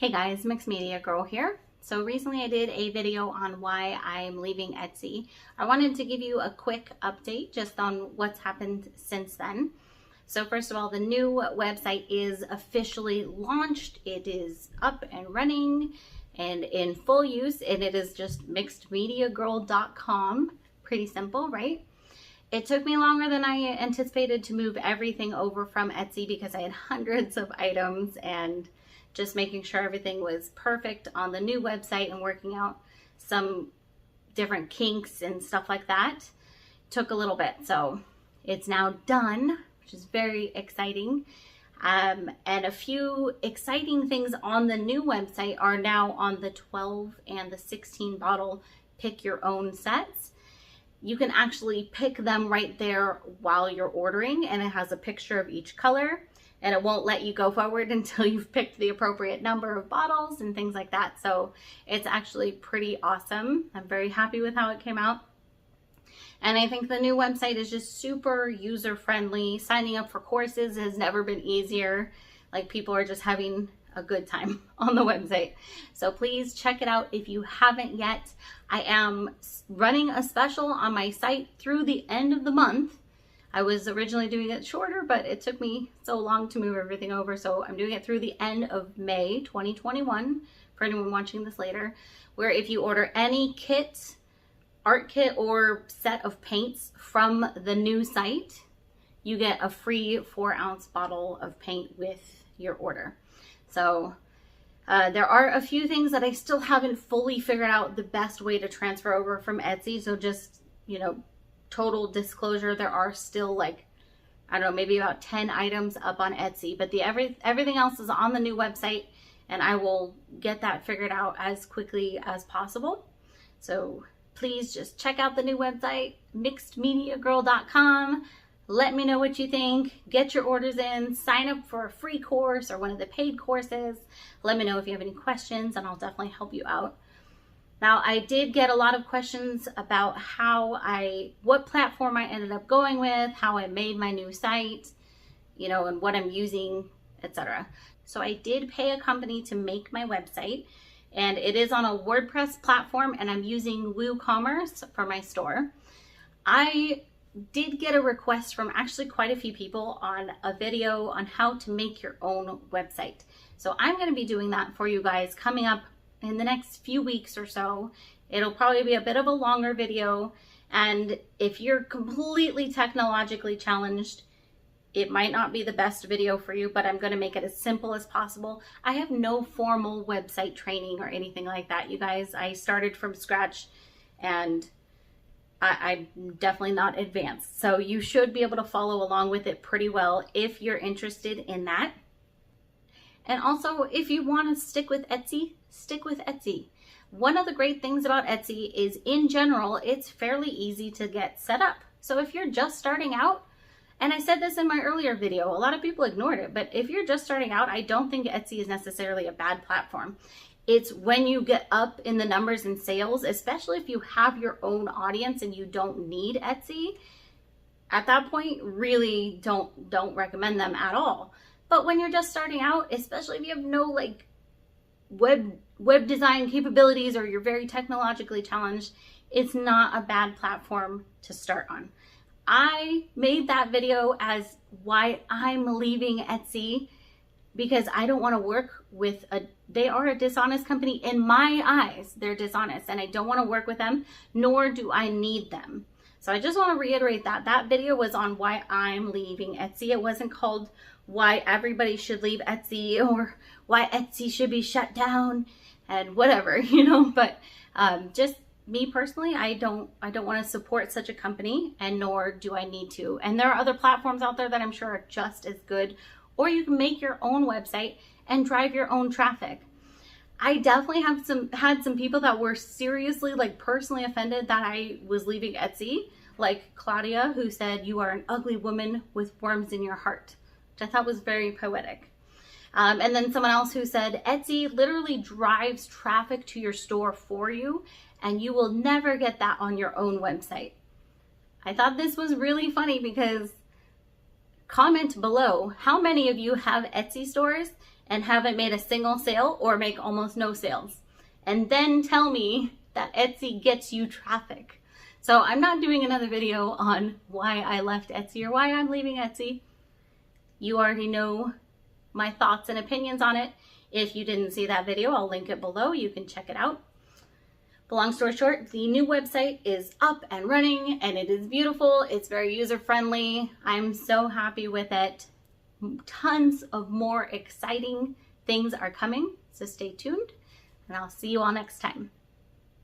Hey guys, Mixed Media Girl here. So recently I did a video on why I'm leaving Etsy. I wanted to give you a quick update just on what's happened since then. So first of all, the new website is officially launched. It is up and running and in full use, and it is just mixedmediagirl.com. Pretty simple, right? It took me longer than I anticipated to move everything over from Etsy because I had hundreds of items, and just making sure everything was perfect on the new website and working out some different kinks and stuff like that took a little bit. So it's now done, which is very exciting. And a few exciting things on the new website are now on the 12 and the 16 bottle pick your own sets. You can actually pick them right there while you're ordering, and it has a picture of each color, and it won't let you go forward until you've picked the appropriate number of bottles and things like that. So it's actually pretty awesome. I'm very happy with how it came out. And I think the new website is just super user-friendly. Signing up for courses has never been easier. Like, people are just having a good time on the website. So please check it out if you haven't yet. I am running a special on my site through the end of the month. I was originally doing it shorter, but it took me so long to move everything over. So I'm doing it through the end of May 2021 for anyone watching this later, where if you order any kit, art kit, or set of paints from the new site, you get a free 4-ounce bottle of paint with your order. So there are a few things that I still haven't fully figured out the best way to transfer over from Etsy. So just, total disclosure, there are still like, I don't know, maybe about 10 items up on Etsy, but everything else is on the new website, and I will get that figured out as quickly as possible. So please just check out the new website, mixedmediagirl.com. Let me know what you think. Get your orders in. Sign up for a free course or one of the paid courses. Let me know if you have any questions, and I'll definitely help you out. Now, I did get a lot of questions about what platform I ended up going with, how I made my new site, and what I'm using, etc. So I did pay a company to make my website, and it is on a WordPress platform, and I'm using WooCommerce for my store. I did get a request from actually quite a few people on a video on how to make your own website. So I'm going to be doing that for you guys coming up in the next few weeks or so. It'll probably be a bit of a longer video, and if you're completely technologically challenged, it might not be the best video for you, but I'm going to make it as simple as possible. I have no formal website training or anything like that, you guys. I started from scratch, and I'm definitely not advanced. So you should be able to follow along with it pretty well if you're interested in that. And also, if you want to stick with Etsy, stick with Etsy. One of the great things about Etsy is, in general, it's fairly easy to get set up. So if you're just starting out, and I said this in my earlier video, a lot of people ignored it, but if you're just starting out, I don't think Etsy is necessarily a bad platform. It's when you get up in the numbers and sales, especially if you have your own audience and you don't need Etsy, at that point, really don't recommend them at all. But when you're just starting out, especially if you have no web design capabilities, or you're very technologically challenged, it's not a bad platform to start on. I made that video as why I'm leaving Etsy, because I don't want to work with they are a dishonest company. In my eyes, they're dishonest, and I don't want to work with them, nor do I need them. So I just want to reiterate that video was on why I'm leaving Etsy. It wasn't called why everybody should leave Etsy, or why Etsy should be shut down and whatever, but just me personally, I don't want to support such a company, and nor do I need to. And there are other platforms out there that I'm sure are just as good, or you can make your own website and drive your own traffic. I definitely had some people that were seriously, personally offended that I was leaving Etsy, like Claudia, who said, "You are an ugly woman with worms in your heart," which I thought was very poetic. And then someone else who said, "Etsy literally drives traffic to your store for you, and you will never get that on your own website." I thought this was really funny, because comment below how many of you have Etsy stores and haven't made a single sale or make almost no sales, and then tell me that Etsy gets you traffic. So I'm not doing another video on why I left Etsy or why I'm leaving Etsy. You already know my thoughts and opinions on it. If you didn't see that video, I'll link it below. You can check it out. But long story short, the new website is up and running and it is beautiful. It's very user-friendly. I'm so happy with it. Tons of more exciting things are coming, so stay tuned and I'll see you all next time.